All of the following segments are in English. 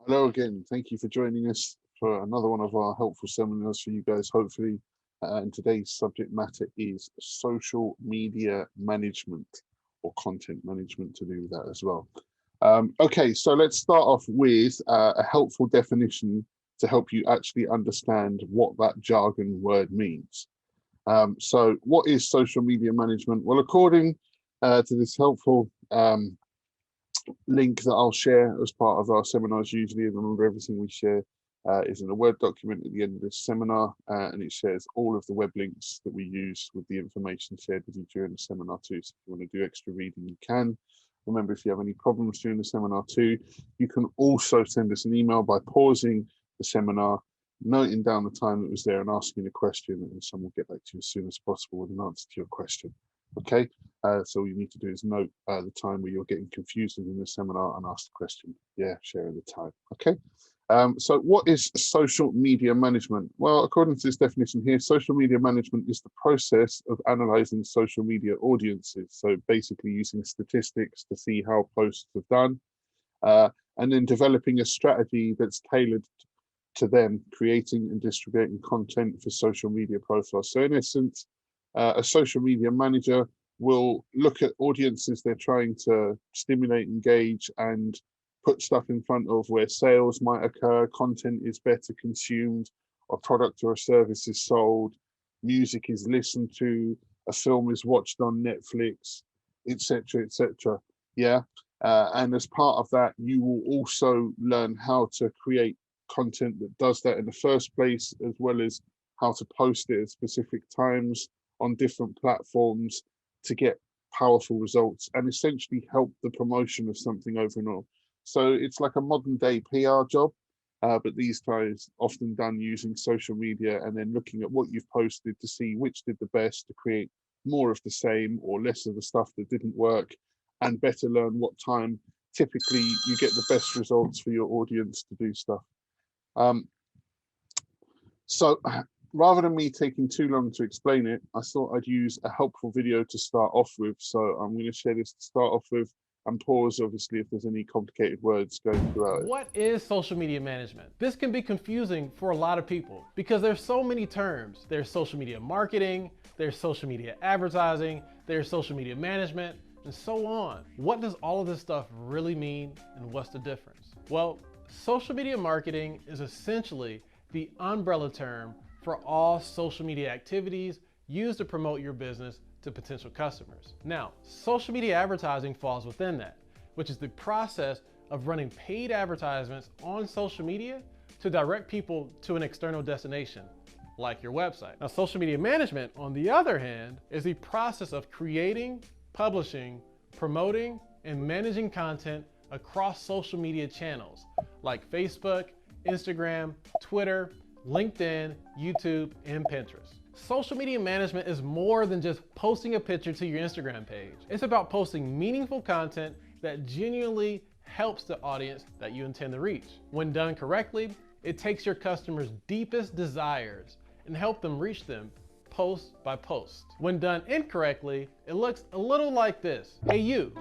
Hello again. Thank you for joining us for another one of our helpful seminars for you guys, hopefully. And today's subject matter is social media management or content management to do with that as well. Okay, so let's start off with a helpful definition to help you actually understand what that jargon word means. So what is social media management? Well, according to this helpful link that I'll share as part of our seminars usually, and remember everything we share is in a Word document at the end of this seminar, and it shares all of the web links that we use with the information shared with you during the seminar too. So if you want to do extra reading, you can. Remember, if you have any problems during the seminar too, you can also send us an email by pausing the seminar, noting down the time that was there and asking a question, and someone will get back to you as soon as possible with an answer to your question. Okay, so all you need to do is note the time where you're getting confused in the seminar and ask the question. Yeah, sharing the time. Okay. So what is social media management? Well, according to this definition here, social media management is the process of analyzing social media audiences. So basically using statistics to see how posts have done, and then developing a strategy that's tailored to them, creating and distributing content for social media profiles. So in essence, a social media manager will look at audiences they're trying to stimulate, engage, and put stuff in front of where sales might occur, content is better consumed, a product or a service is sold, music is listened to, a film is watched on Netflix, etc., etc. Yeah. And as part of that, you will also learn how to create content that does that in the first place, as well as how to post it at specific times on different platforms to get powerful results and essentially help the promotion of something overall. So it's like a modern day PR job, but these times often done using social media and then looking at what you've posted to see which did the best to create more of the same or less of the stuff that didn't work, and better learn what time typically you get the best results for your audience to do stuff. Um, so rather than me taking too long to explain it, I thought I'd use a helpful video to start off with. So I'm going to share this to start off with and pause, obviously, if there's any complicated words going throughout it. What is social media management? This can be confusing for a lot of people because there's so many terms. There's social media marketing, there's social media advertising, there's social media management, and so on. What does all of this stuff really mean, and what's the difference? Well, social media marketing is essentially the umbrella term for all social media activities used to promote your business to potential customers. Now, social media advertising falls within that, which is the process of running paid advertisements on social media to direct people to an external destination, like your website. Now, social media management, on the other hand, is the process of creating, publishing, promoting, and managing content across social media channels like Facebook, Instagram, Twitter, LinkedIn, YouTube, and Pinterest. Social media management is more than just posting a picture to your Instagram page. It's about posting meaningful content that genuinely helps the audience that you intend to reach. When done correctly, it takes your customers' deepest desires and help them reach them post by post. When done incorrectly, it looks a little like this. Hey you,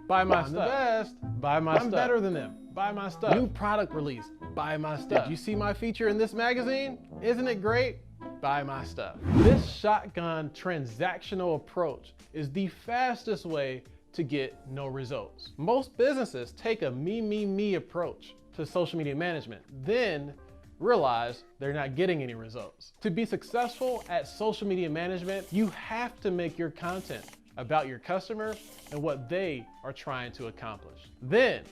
buy my stuff. I'm the best, buy my stuff. I'm better than them, buy my stuff. New product release, buy my stuff. Did you see my feature in this magazine? Isn't it great? Buy my stuff. This shotgun transactional approach is the fastest way to get no results. Most businesses take a me approach to social media management, then realize they're not getting any results. To be successful at social media management, you have to make your content about your customer and what they are trying to accomplish. Then,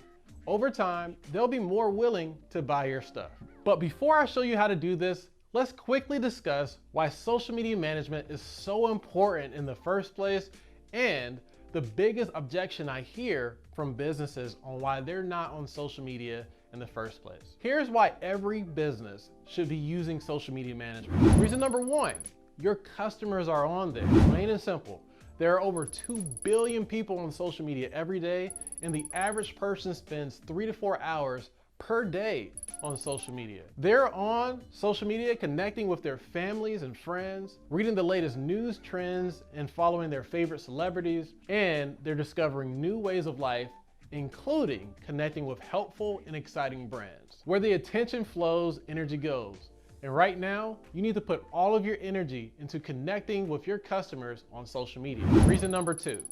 over time, they'll be more willing to buy your stuff. But before I show you how to do this, let's quickly discuss why social media management is so important in the first place and the biggest objection I hear from businesses on why they're not on social media in the first place. Here's why every business should be using social media management. Reason number one, your customers are on there. Plain and simple. There are over 2 billion people on social media every day, and the average person spends 3 to 4 hours per day on social media. They're on social media connecting with their families and friends, reading the latest news trends and following their favorite celebrities, and they're discovering new ways of life including connecting with helpful and exciting brands. Where the attention flows, energy goes. And right now, you need to put all of your energy into connecting with your customers on social media. Reason number 2,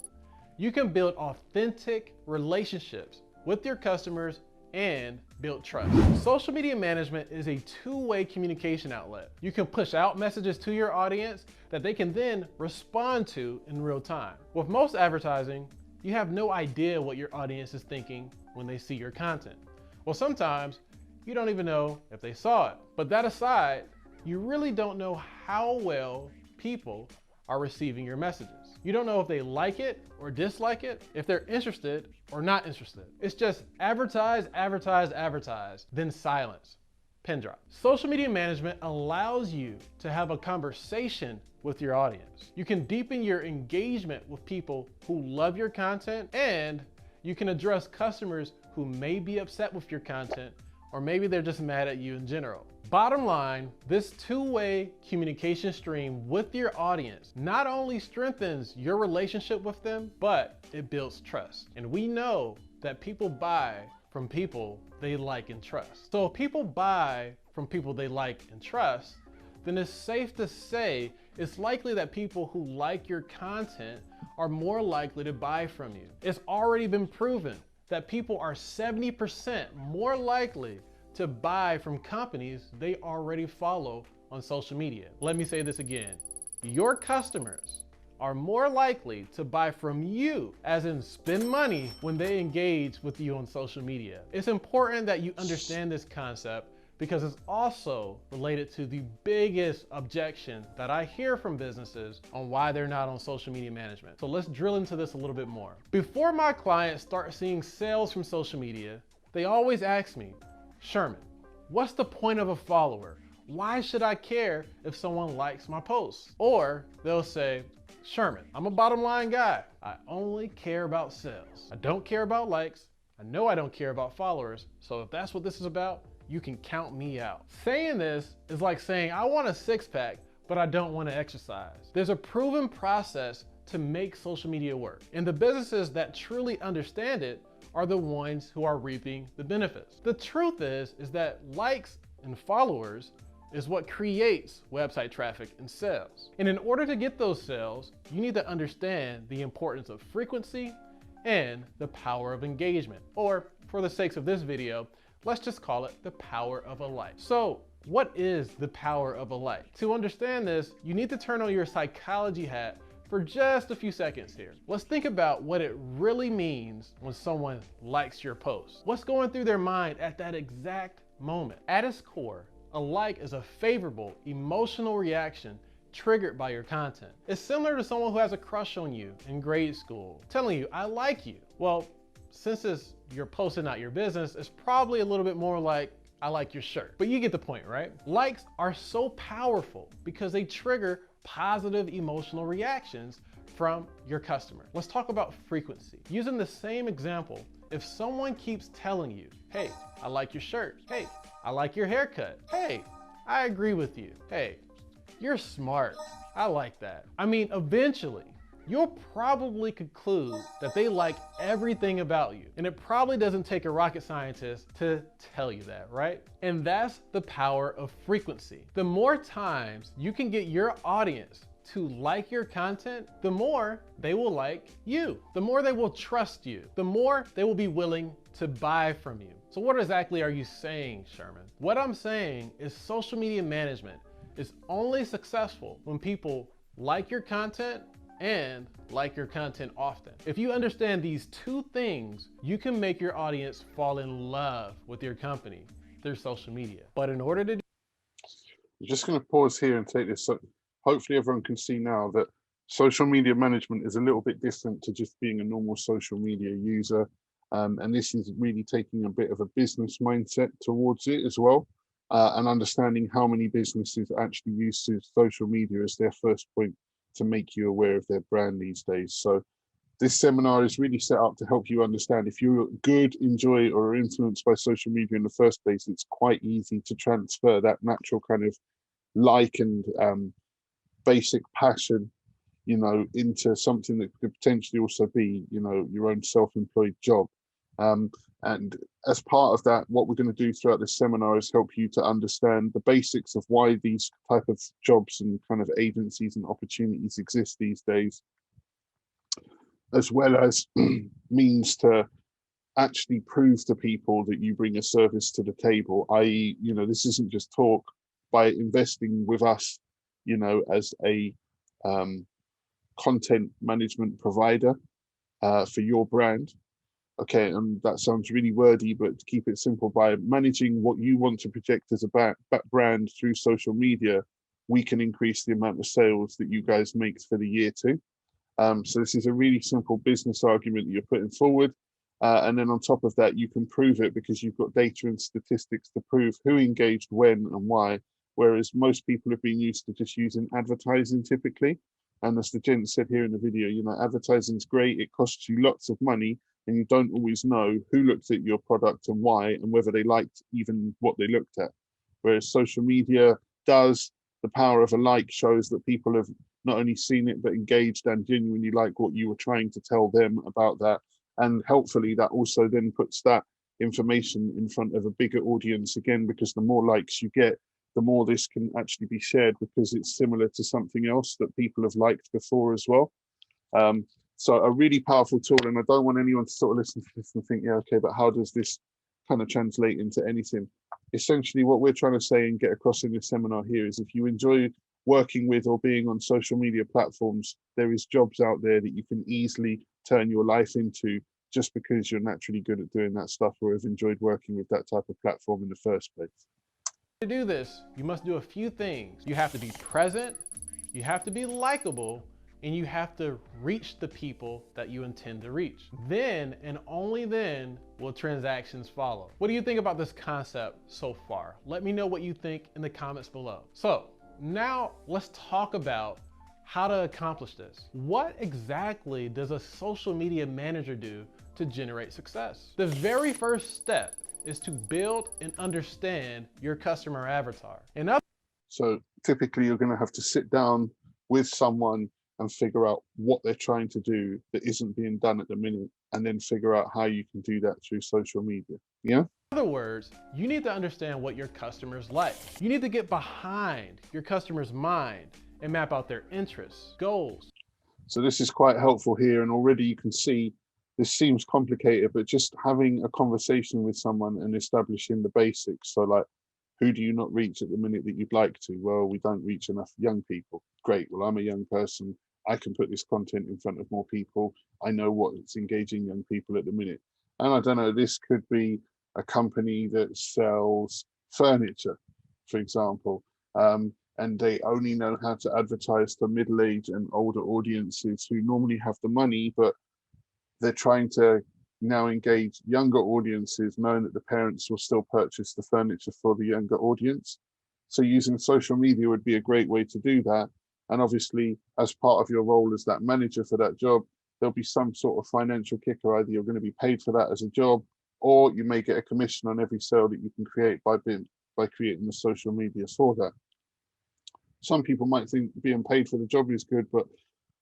you can build authentic relationships with your customers and build trust. Social media management is a two-way communication outlet. You can push out messages to your audience that they can then respond to in real time. With most advertising, you have no idea what your audience is thinking when they see your content. Well, sometimes you don't even know if they saw it. But that aside, you really don't know how well people are receiving your messages. You don't know if they like it or dislike it, if they're interested or not interested. It's just advertise, advertise, advertise, then silence. Pin drop. Social media management allows you to have a conversation with your audience. You can deepen your engagement with people who love your content, and you can address customers who may be upset with your content, or maybe they're just mad at you in general. Bottom line, this two-way communication stream with your audience not only strengthens your relationship with them, but it builds trust. And we know that people buy from people they like and trust. So if people buy from people they like and trust, then it's safe to say it's likely that people who like your content are more likely to buy from you. It's already been proven that people are 70% more likely to buy from companies they already follow on social media. Let me say this again. Your customers are more likely to buy from you, as in spend money, when they engage with you on social media. It's important that you understand this concept because it's also related to the biggest objection that I hear from businesses on why they're not on social media management. So let's drill into this a little bit more. Before my clients start seeing sales from social media, they always ask me, Sherman, what's the point of a follower? Why should I care if someone likes my posts? Or they'll say, Sherman, I'm a bottom line guy. I only care about sales. I don't care about likes. I know I don't care about followers. So if that's what this is about, you can count me out. Saying this is like saying, I want a six-pack, but I don't want to exercise. There's a proven process to make social media work. And the businesses that truly understand it are the ones who are reaping the benefits. The truth is that likes and followers is what creates website traffic and sales. And in order to get those sales, you need to understand the importance of frequency and the power of engagement. Or for the sakes of this video, let's just call it the power of a like. So what is the power of a like? To understand this, you need to turn on your psychology hat for just a few seconds here. Let's think about what it really means when someone likes your post. What's going through their mind at that exact moment? At its core, a like is a favorable emotional reaction triggered by your content. It's similar to someone who has a crush on you in grade school, telling you, I like you. Well, since you're posting not your business, it's probably a little bit more like, I like your shirt. But you get the point, right? Likes are so powerful because they trigger positive emotional reactions from your customer. Let's talk about frequency. Using the same example, if someone keeps telling you, hey, I like your shirt. Hey, I like your haircut. Hey, I agree with you. Hey, you're smart. I like that. I mean, eventually, you'll probably conclude that they like everything about you. And it probably doesn't take a rocket scientist to tell you that, right? And that's the power of frequency. The more times you can get your audience to like your content, the more they will like you. The more they will trust you. The more they will be willing to buy from you. So what exactly are you saying, Sherman? What I'm saying is social media management is only successful when people like your content and like your content often. If you understand these two things, you can make your audience fall in love with your company through social media. But in order to I'm just going to pause here and take this. So hopefully everyone can see now that social media management is a little bit different to just being a normal social media user. And this is really taking a bit of a business mindset towards it as well, and understanding how many businesses actually use social media as their first point to make you aware of their brand these days. So this seminar is really set up to help you understand if you're good, enjoy, or are influenced by social media in the first place, it's quite easy to transfer that natural kind of like and basic passion, into something that could potentially also be, your own self-employed job. And as part of that, what we're going to do throughout this seminar is help you to understand the basics of why these type of jobs and kind of agencies and opportunities exist these days, as well as means to actually prove to people that you bring a service to the table, i.e., this isn't just talk. By investing with us, as a content management provider for your brand. Okay, and that sounds really wordy, but to keep it simple, by managing what you want to project as a brand through social media, we can increase the amount of sales that you guys make for the year too. So this is a really simple business argument that you're putting forward. And then on top of that, you can prove it because you've got data and statistics to prove who engaged when and why. Whereas most people have been used to just using advertising typically. And as the gent said here in the video, advertising is great. It costs you lots of money and you don't always know who looked at your product and why, and whether they liked even what they looked at. Whereas social media does, the power of a like shows that people have not only seen it, but engaged and genuinely like what you were trying to tell them about that. And helpfully that also then puts that information in front of a bigger audience again, because the more likes you get, the more this can actually be shared because it's similar to something else that people have liked before as well. So a really powerful tool, and I don't want anyone to sort of listen to this and think, yeah, okay, but how does this kind of translate into anything? Essentially, what we're trying to say and get across in this seminar here is if you enjoy working with or being on social media platforms, there is jobs out there that you can easily turn your life into just because you're naturally good at doing that stuff or have enjoyed working with that type of platform in the first place. To do this, you must do a few things. You have to be present, you have to be likable, and you have to reach the people that you intend to reach. Then, and only then, will transactions follow. What do you think about this concept so far? Let me know what you think in the comments below. So, now let's talk about how to accomplish this. What exactly does a social media manager do to generate success? The very first step is to build and understand your customer avatar. So typically you're going to have to sit down with someone and figure out what they're trying to do that isn't being done at the minute, and then figure out how you can do that through social media. Yeah? In other words, you need to understand what your customers like. You need to get behind your customer's mind and map out their interests, goals. So this is quite helpful here, and already you can see this seems complicated, but just having a conversation with someone and establishing the basics. So like, who do you not reach at the minute that you'd like to? Well, we don't reach enough young people. Great, well, I'm a young person. I can put this content in front of more people. I know what's engaging young people at the minute. And I don't know, this could be a company that sells furniture, for example, and they only know how to advertise to middle-aged and older audiences who normally have the money, but they're trying to now engage younger audiences, knowing that the parents will still purchase the furniture for the younger audience. So using social media would be a great way to do that. And obviously, as part of your role as that manager for that job, there'll be some sort of financial kicker. Either you're going to be paid for that as a job, or you may get a commission on every sale that you can create by creating the social media for that. Some people might think being paid for the job is good, but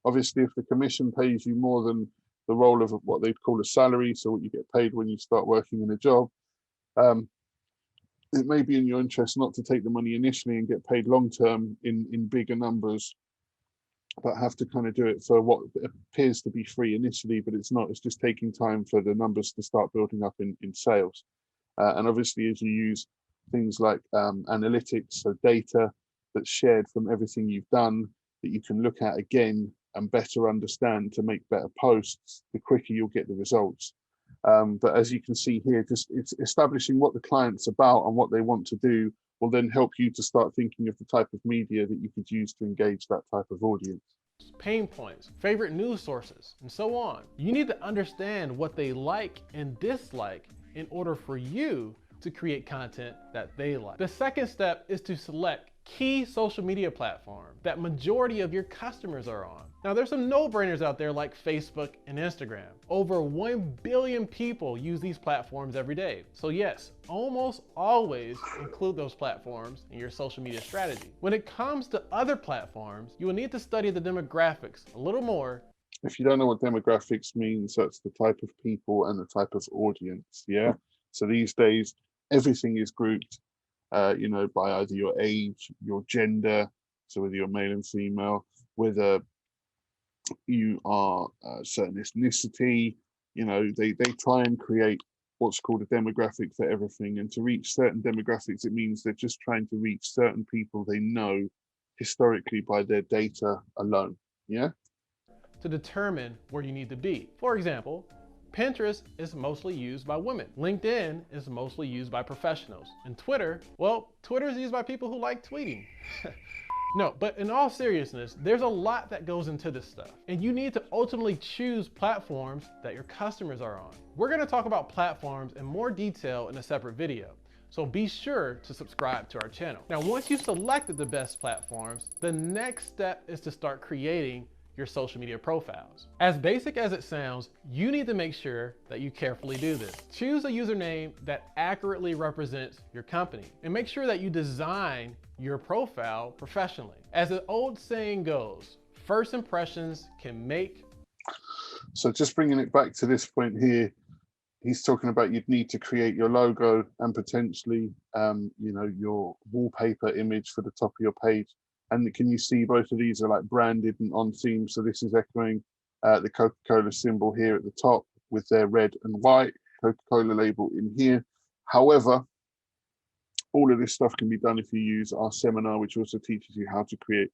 obviously if the commission pays you more than the role of what they'd call a salary, so what you get paid when you start working in a job, it may be in your interest not to take the money initially and get paid long term in bigger numbers, but have to kind of do it for what appears to be free initially, but it's not. It's just taking time for the numbers to start building up in sales. And obviously, as you use things like analytics, so data that's shared from everything you've done that you can look at again and better understand to make better posts, the quicker you'll get the results. But as you can see here, just it's establishing what the client's about and what they want to do will then help you to start thinking of the type of media that you could use to engage that type of audience. Pain points, favorite news sources, and so on. You need to understand what they like and dislike in order for you to create content that they like. The second step is to select key social media platform that majority of your customers are on. Now there's some no-brainers out there like Facebook and Instagram. Over 1 billion people use these platforms every day. So yes, almost always include those platforms in your social media strategy. When it comes to other platforms, you will need to study the demographics a little more. If you don't know what demographics means, that's the type of people and the type of audience. Yeah. So these days, everything is grouped, by either your age, your gender, so whether you're male and female, whether you are a certain ethnicity, they try and create what's called a demographic for everything. And to reach certain demographics, it means they're just trying to reach certain people they know historically by their data alone. Yeah. To determine where you need to be. For example, Pinterest is mostly used by women. LinkedIn is mostly used by professionals. And Twitter is used by people who like tweeting. No, but in all seriousness, there's a lot that goes into this stuff. And you need to ultimately choose platforms that your customers are on. We're gonna talk about platforms in more detail in a separate video. So be sure to subscribe to our channel. Now, once you've selected the best platforms, the next step is to start creating your social media profiles. As basic as it sounds, you need to make sure that you carefully do this. Choose a username that accurately represents your company, and make sure that you design your profile professionally. As the old saying goes, first impressions can make. So just bringing it back to this point here, he's talking about you'd need to create your logo and potentially, your wallpaper image for the top of your page. And can you see both of these are like branded and on theme? So this is echoing the Coca-Cola symbol here at the top with their red and white Coca-Cola label in here. However, all of this stuff can be done if you use our seminar, which also teaches you how to create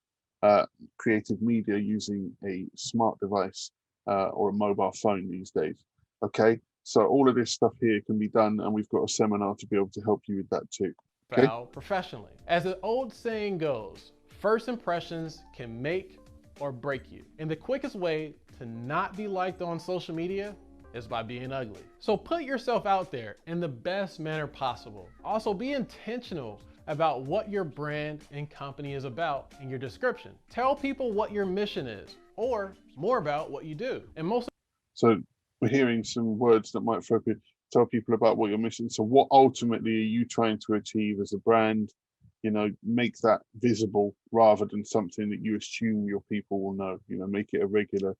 creative media using a smart device or a mobile phone these days. Okay, so all of this stuff here can be done, and we've got a seminar to be able to help you with that too. Okay. Professionally. As the old saying goes, first impressions can make or break you. And the quickest way to not be liked on social media is by being ugly. So put yourself out there in the best manner possible. Also, be intentional about what your brand and company is about in your description. Tell people what your mission is, or more about what you do. And so we're hearing some words that might throw people. Tell people about what your mission. So what ultimately are you trying to achieve as a brand? Make that visible rather than something that you assume your people will know. Make it a regular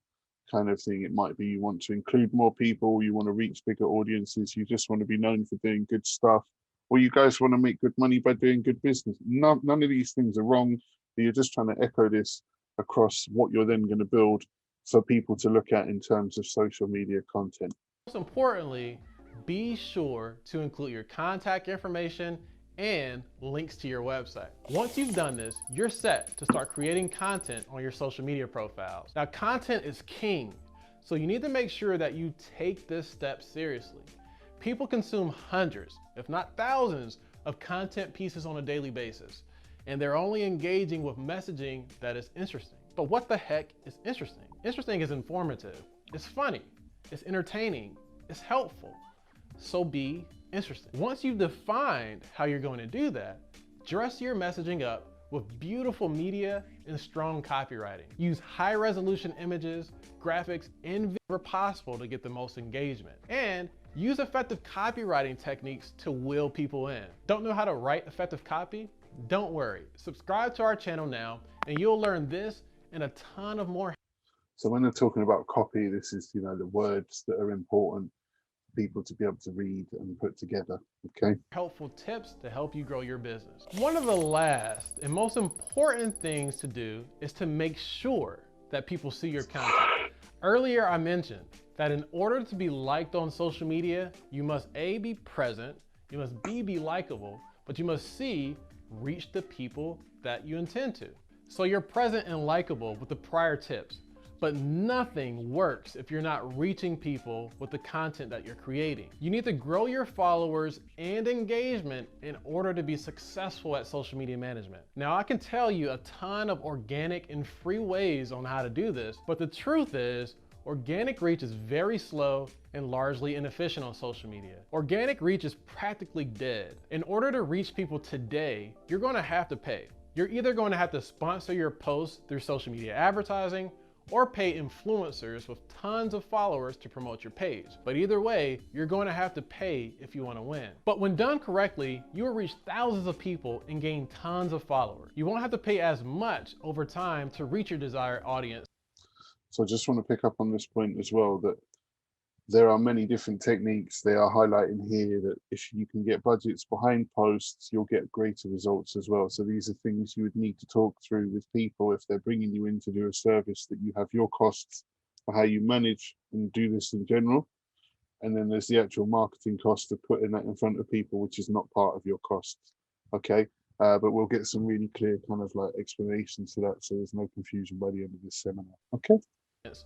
kind of thing. It might be you want to include more people, you want to reach bigger audiences, you just want to be known for doing good stuff, or you guys want to make good money by doing good business. None of these things are wrong. You're just trying to echo this across what you're then going to build for people to look at in terms of social media content. Most importantly, be sure to include your contact information and links to your website. Once you've done this, you're set to start creating content on your social media profiles. Now, content is king, so you need to make sure that you take this step seriously. People consume hundreds, if not thousands, of content pieces on a daily basis, and they're only engaging with messaging that is interesting. But what the heck is interesting? Interesting is informative, it's funny, it's entertaining, it's helpful. So be interesting. Once you've defined how you're going to do that, dress your messaging up with beautiful media and strong copywriting. Use high resolution images, graphics, and video where possible to get the most engagement. And use effective copywriting techniques to will people in. Don't know how to write effective copy? Don't worry. Subscribe to our channel now and you'll learn this and a ton of more. So when they're talking about copy, this is, the words that are important people to be able to read and put together. Okay, helpful tips to help you grow your business. One of the last and most important things to do is to make sure that people see your content. Earlier I mentioned that in order to be liked on social media, you must A, be present, you must B, be likable, but you must C, reach the people that you intend to. So you're present and likable with the prior tips. But nothing works if you're not reaching people with the content that you're creating. You need to grow your followers and engagement in order to be successful at social media management. Now, I can tell you a ton of organic and free ways on how to do this, but the truth is, organic reach is very slow and largely inefficient on social media. Organic reach is practically dead. In order to reach people today, you're going to have to pay. You're either going to have to sponsor your posts through social media advertising, or pay influencers with tons of followers to promote your page. But either way, you're going to have to pay if you want to win. But when done correctly, you will reach thousands of people and gain tons of followers. You won't have to pay as much over time to reach your desired audience. So I just want to pick up on this point as well, that there are many different techniques. They are highlighting here that if you can get budgets behind posts, you'll get greater results as well. So these are things you would need to talk through with people if they're bringing you in to do a service, that you have your costs for how you manage and do this in general. And then there's the actual marketing cost of putting that in front of people, which is not part of your costs. Okay. But we'll get some really clear kind of like explanations to that, so there's no confusion by the end of this seminar. Okay.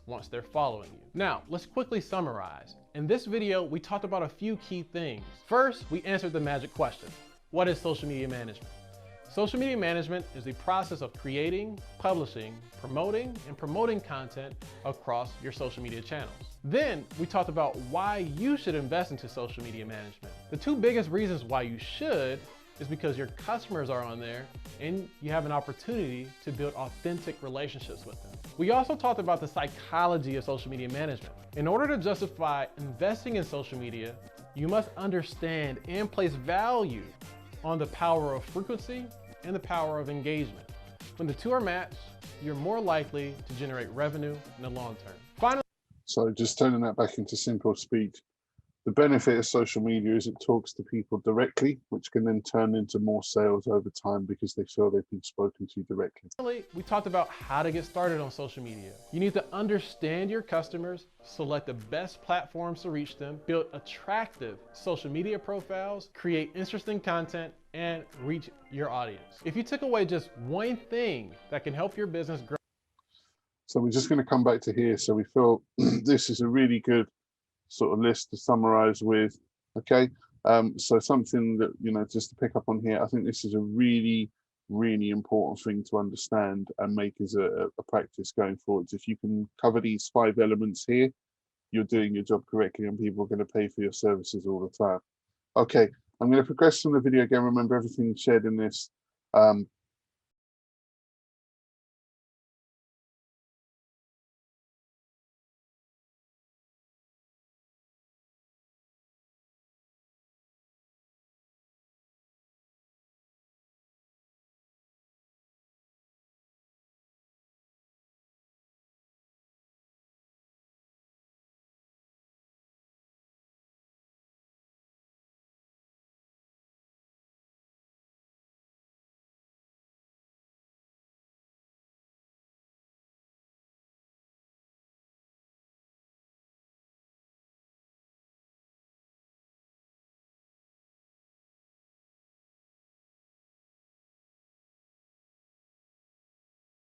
Once they're following you. Now, let's quickly summarize. In this video, we talked about a few key things. First, we answered the magic question. What is social media management? Social media management is the process of creating, publishing, promoting content across your social media channels. Then we talked about why you should invest into social media management. The two biggest reasons why you should is because your customers are on there and you have an opportunity to build authentic relationships with them. We also talked about the psychology of social media management. In order to justify investing in social media, you must understand and place value on the power of frequency and the power of engagement. When the two are matched, you're more likely to generate revenue in the long term. Finally, so just turning that back into simple speech, the benefit of social media is it talks to people directly, which can then turn into more sales over time because they feel they've been spoken to directly. we talked about how to get started on social media. You need to understand your customers, select the best platforms to reach them, build attractive social media profiles, create interesting content, and reach your audience. If you took away just one thing that can help your business grow. So we're just going to come back to here. So we feel this is a really good sort of list to summarize with. Okay. So something that, you know, just to pick up on here, I think this is a really, really important thing to understand and make as a practice going forwards. If you can cover these 5 elements here, you're doing your job correctly and people are going to pay for your services all the time. Okay, I'm going to progress from the video again. Remember, everything shared in this